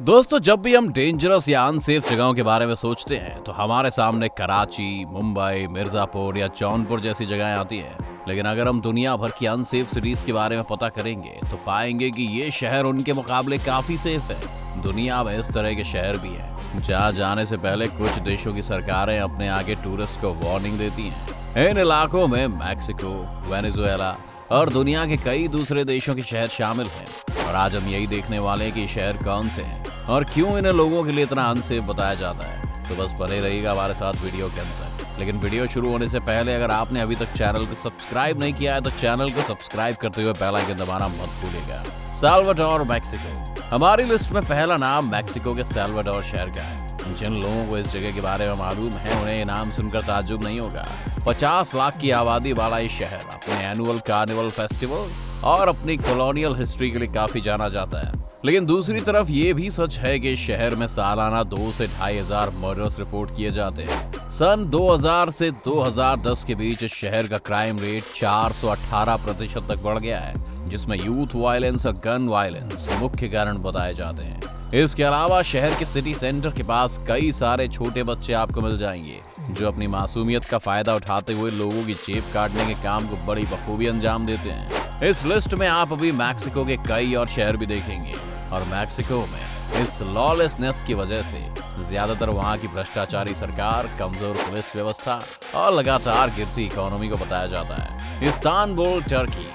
दोस्तों, जब भी हम डेंजरस या अनसेफ जगहों के बारे में सोचते हैं तो हमारे सामने कराची, मुंबई, मिर्जापुर या जौनपुर जैसी जगहें आती हैं। लेकिन अगर हम दुनिया भर की अनसेफ सिटीज के बारे में पता करेंगे तो पाएंगे कि ये शहर उनके मुकाबले काफी सेफ है। दुनिया में इस तरह के शहर भी हैं जहाँ जाने से पहले कुछ देशों की सरकारें अपने आगे टूरिस्ट को वार्निंग देती हैं। इन इलाकों में मैक्सिको, वेनेजुएला और दुनिया के कई दूसरे देशों के शहर शामिल हैं। और आज हम यही देखने वाले हैं कि ये शहर कौन से हैं और क्यों इन्हें लोगों के लिए इतना अनसेफ बताया जाता है। तो बस बने रहिएगा हमारे साथ वीडियो के अंदर। लेकिन वीडियो शुरू होने से पहले अगर आपने अभी तक चैनल को सब्सक्राइब नहीं किया है तो चैनल को सब्सक्राइब करते हुए बेल आइकन दबाना मत भूलिएगा। Salvador, Mexico. हमारी लिस्ट में पहला नाम मैक्सिको के साल्वाडोर शहर का है। जिन लोगों को इस जगह के बारे में मालूम है उन्हें ये नाम सुनकर ताज्जुब नहीं होगा। 50 लाख की आबादी वाला ये शहर अपने एनुअल कार्निवल फेस्टिवल और अपनी कॉलोनियल हिस्ट्री के लिए काफी जाना जाता है। लेकिन दूसरी तरफ ये भी सच है कि शहर में सालाना 2 से 2,500 मर्डर्स रिपोर्ट किए जाते हैं। सन 2000 से 2010 के बीच इस शहर का क्राइम रेट 418% तक बढ़ गया है, जिसमें यूथ वायलेंस और गन वायलेंस मुख्य कारण बताए जाते हैं। इसके अलावा शहर के सिटी सेंटर के पास कई सारे छोटे बच्चे आपको मिल जाएंगे जो अपनी मासूमियत का फायदा उठाते हुए लोगों की जेब काटने के काम को बड़ी बखूबी अंजाम देते हैं। इस लिस्ट में आप अभी मैक्सिको के कई और शहर भी देखेंगे और मैक्सिको में इस लॉलेसनेस की वजह से ज्यादातर वहां की भ्रष्टाचारी सरकार, कमजोर पुलिस व्यवस्था और लगातार गिरती इकोनॉमी को बताया जाता है। इस्तानबुल, टर्की।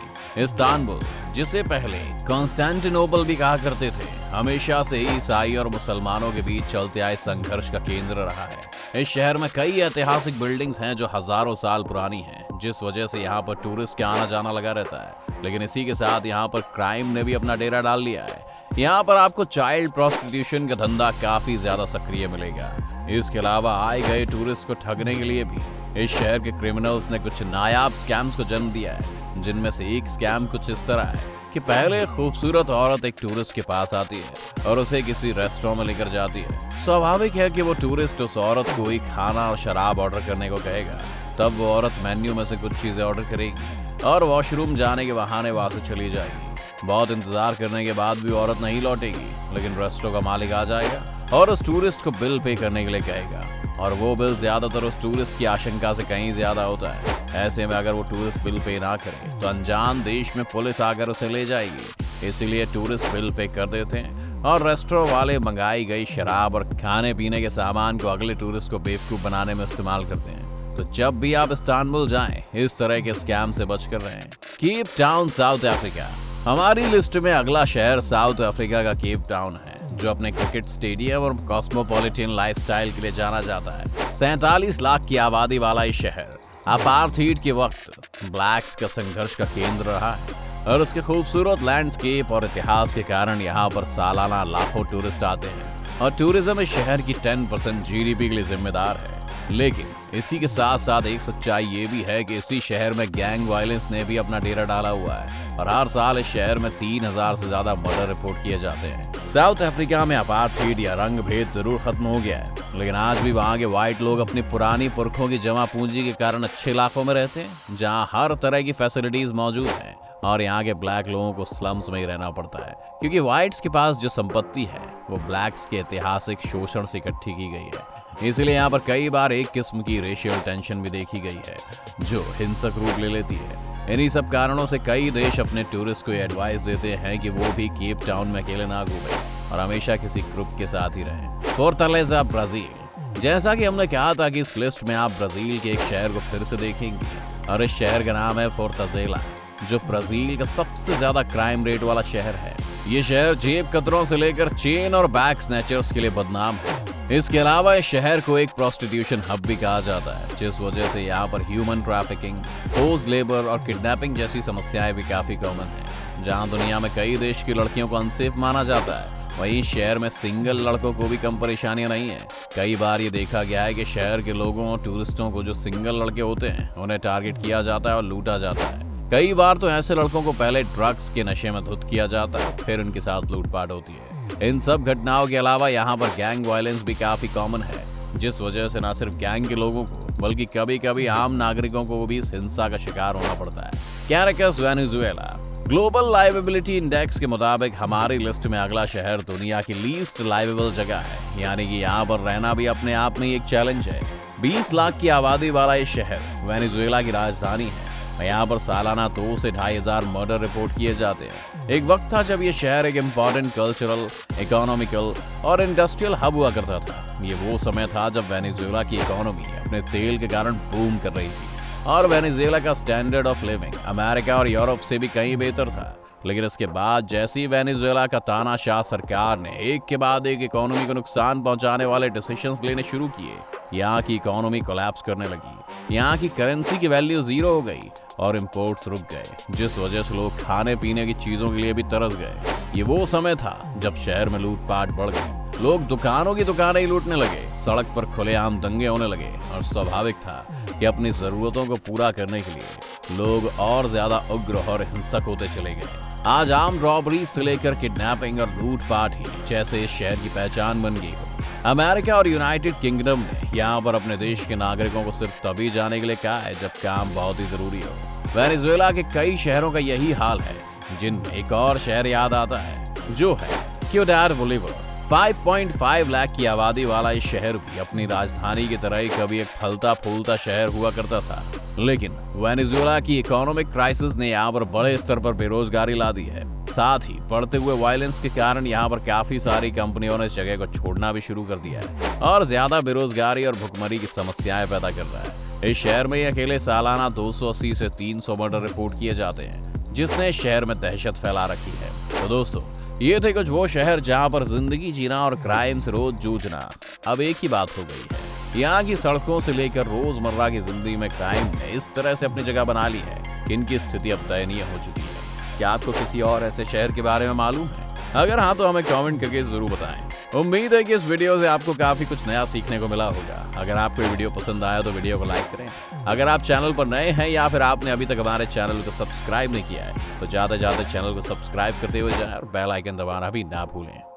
इस्तानबुल, जिसे पहले कॉन्स्टेंटिनोपल भी कहा करते थे, हमेशा से ही ईसाई और मुसलमानों के बीच चलते आए संघर्ष का केंद्र रहा है। इस शहर में कई ऐतिहासिक बिल्डिंग्स हैं जो हजारों साल पुरानी हैं, जिस वजह से यहाँ पर टूरिस्ट का आना जाना लगा रहता है। लेकिन इसी के साथ यहाँ पर क्राइम ने भी अपना डेरा डाल लिया है। यहाँ पर आपको चाइल्ड प्रोस्टिट्यूशन का धंधा काफी ज्यादा सक्रिय मिलेगा। इसके अलावा आए गए टूरिस्ट को ठगने के लिए भी इस शहर के क्रिमिनल्स ने कुछ नायाब स्कैम्स को जन्म दिया है, जिनमें से एक स्कैम कुछ इस तरह है कि पहले खूबसूरत औरत एक टूरिस्ट के पास आती है और उसे किसी रेस्टोरेंट में लेकर जाती है। स्वाभाविक है कि वो टूरिस्ट उस औरत को ही खाना और शराब ऑर्डर करने को कहेगा। तब वो औरत मेन्यू में से कुछ चीजें ऑर्डर करेगी और वॉशरूम जाने के बहाने वहां से चली जाएगी। बहुत इंतजार करने के बाद भी औरत नहीं लौटेगी, लेकिन रेस्टोरेंट का मालिक आ जाएगा और उस टूरिस्ट को बिल पे करने के लिए कहेगा। और वो बिल ज्यादातर उस टूरिस्ट की आशंका से कहीं ज्यादा होता है। ऐसे में अगर वो टूरिस्ट बिल पे ना करे तो अनजान देश में पुलिस आकर उसे ले जाएगी। इसीलिए टूरिस्ट बिल पे कर देते हैं और रेस्टोरेंट वाले मंगाई गई शराब और खाने पीने के सामान को अगले टूरिस्ट को बेवकूफ बनाने में इस्तेमाल करते हैं। तो जब भी आप इस्तानबुल जाएं, इस तरह के स्कैम से बचकर रहें। Cape Town, south Africa. हमारी लिस्ट में अगला शहर साउथ अफ्रीका का केप टाउन है, जो अपने क्रिकेट स्टेडियम और कॉस्मोपॉलिटन लाइफस्टाइल के लिए जाना जाता है। 47 लाख की आबादी वाला ये शहर अपार्थाइड के वक्त ब्लैक्स का संघर्ष का केंद्र रहा है और उसके खूबसूरत लैंडस्केप और इतिहास के कारण यहाँ पर सालाना लाखों टूरिस्ट आते हैं और टूरिज्म इस शहर की 10% जीडीपी के लिए जिम्मेदार है। लेकिन इसी के साथ साथ एक सच्चाई ये भी है कि इसी शहर में गैंग वायलेंस ने भी अपना डेरा डाला हुआ है और हर साल इस शहर में 3000 से ज्यादा मर्डर रिपोर्ट किए जाते हैं। साउथ अफ्रीका में अपार्थाइड या रंग भेद जरूर खत्म हो गया है, लेकिन आज भी वहाँ के व्हाइट लोग अपनी पुरानी पुरखों की जमा पूंजी के कारण अच्छे इलाकों में रहते हैं जहाँ हर तरह की फैसिलिटीज मौजूद हैं। और यहाँ के ब्लैक लोगों को स्लम्स में ही रहना पड़ता है, क्योंकि व्हाइट्स के पास जो संपत्ति है वो ब्लैक्स के ऐतिहासिक शोषण से इकट्ठी की गई है। इसलिए यहाँ पर कई बार एक किस्म की रेशियल टेंशन भी देखी गई है जो हिंसक रूप ले लेती है। इन्हीं सब कारणों से कई देश अपने टूरिस्ट को एडवाइस देते हैं कि वो भी केप टाउन में अकेले ना घूमें और हमेशा किसी ग्रुप के साथ ही रहें। Fortaleza, Brazil. जैसा कि हमने कहा था कि इस लिस्ट में आप ब्राजील के एक शहर को फिर से देखेंगे और इस शहर का नाम है फोर्टालेजा, जो ब्राजील का सबसे ज्यादा क्राइम रेट वाला शहर है। ये शहर जेब कतरों से लेकर चेन और बैग स्नैचर्स के लिए बदनाम है। इसके अलावा इस शहर को एक प्रोस्टिट्यूशन हब भी कहा जाता है, जिस वजह से यहाँ पर ह्यूमन ट्रैफिकिंग, फोर्स्ड लेबर और किडनैपिंग जैसी समस्याएं भी काफी कॉमन हैं। जहाँ दुनिया में कई देश की लड़कियों को अनसेफ माना जाता है, वहीं शहर में सिंगल लड़कों को भी कम परेशानियां नहीं है। कई बार ये देखा गया है कि शहर के लोगों और टूरिस्टों को जो सिंगल लड़के होते हैं उन्हें टारगेट किया जाता है और लूटा जाता है। कई बार तो ऐसे लड़कों को पहले ड्रग्स के नशे में धुत किया जाता है, फिर उनके साथ लूटपाट होती है। इन सब घटनाओं के अलावा यहाँ पर गैंग वायलेंस भी काफी कॉमन है, जिस वजह से न सिर्फ गैंग के लोगों को बल्कि कभी कभी आम नागरिकों को भी इस हिंसा का शिकार होना पड़ता है। कैराकस, वेनेजुएला। ग्लोबल लाइवेबिलिटी इंडेक्स के मुताबिक हमारी लिस्ट में अगला शहर दुनिया की लीस्ट लाइवेबल जगह है, यानी कि यहाँ पर रहना भी अपने आप में एक चैलेंज है। 20 लाख की आबादी वाला ये शहर वेनेजुएला की राजधानी है। यहाँ पर सालाना 2 से 2,500 मर्डर रिपोर्ट किए जाते हैं। एक वक्त था जब ये शहर एक इम्पॉर्टेंट कल्चरल, इकोनॉमिकल और इंडस्ट्रियल हब हुआ करता था। ये वो समय था जब वेनेजुएला की इकोनॉमी अपने तेल के कारण बूम कर रही थी और वेनेजुएला का स्टैंडर्ड ऑफ लिविंग अमेरिका और यूरोप से भी कहीं बेहतर था। लेकिन इसके बाद जैसे ही वेनेजुएला का तानाशाह सरकार ने एक के बाद एक इकोनॉमी को नुकसान पहुंचाने वाले डिसीजंस लेने शुरू किए, यहाँ की इकोनॉमी कोलैप्स करने लगी। यहाँ की करेंसी की वैल्यू जीरो हो गई और इंपोर्ट्स रुक गए, जिस वजह से लोग खाने पीने की चीजों के लिए भी तरस गए। ये वो समय था जब शहर में लूटपाट बढ़ गई, लोग दुकानों की दुकानें ही लूटने लगे, सड़क पर खुलेआम दंगे होने लगे और स्वाभाविक था कि अपनी जरूरतों को पूरा करने के लिए लोग और ज्यादा उग्र और हिंसक होते चले गए। आज आम रॉबरी से लेकर किडनैपिंग और लूटपाट ही जैसे इस शहर की पहचान बन गई हो। अमेरिका और यूनाइटेड किंगडम ने यहाँ पर अपने देश के नागरिकों को सिर्फ तभी जाने के लिए कहा है जब काम बहुत ही जरूरी हो। वेनेजुएला के कई शहरों का यही हाल है, जिनमें एक और शहर याद आता है जो है क्यूडार बोलीवर। 5.5 लाख की आबादी वाला ये शहर भी अपनी राजधानी की तरह ही कभी एक फलता फूलता शहर हुआ करता था। लेकिन वेनेजुएला की इकोनॉमिक क्राइसिस ने यहाँ पर बड़े स्तर पर बेरोजगारी ला दी है। साथ ही बढ़ते हुए वायलेंस के कारण यहाँ पर काफी सारी कंपनियों ने इस जगह को छोड़ना भी शुरू कर दिया है और ज्यादा बेरोजगारी और भुखमरी की समस्याएं पैदा कर रहा है। इस शहर में अकेले सालाना 280 से 300 मर्डर रिपोर्ट किए जाते हैं, जिसने शहर में दहशत फैला रखी है। तो दोस्तों, ये थे कुछ वो शहर जहां पर जिंदगी जीना और क्राइम से रोज जूझना अब एक ही बात हो गई है। यहाँ की सड़कों से लेकर रोजमर्रा की जिंदगी में क्राइम ने इस तरह से अपनी जगह बना ली है कि इनकी स्थिति अब दयनीय हो चुकी है। क्या आपको किसी और ऐसे शहर के बारे में मालूम है? अगर हाँ तो हमें कमेंट करके जरूर बताएं। उम्मीद है कि इस वीडियो से आपको काफी कुछ नया सीखने को मिला होगा। अगर आपको ये वीडियो पसंद आया तो वीडियो को लाइक करें। अगर आप चैनल पर नए हैं या फिर आपने अभी तक हमारे चैनल को सब्सक्राइब नहीं किया है तो ज्यादा चैनल को सब्सक्राइब करते हुए जाएं और बेल आइकन दबाना भी ना भूलें।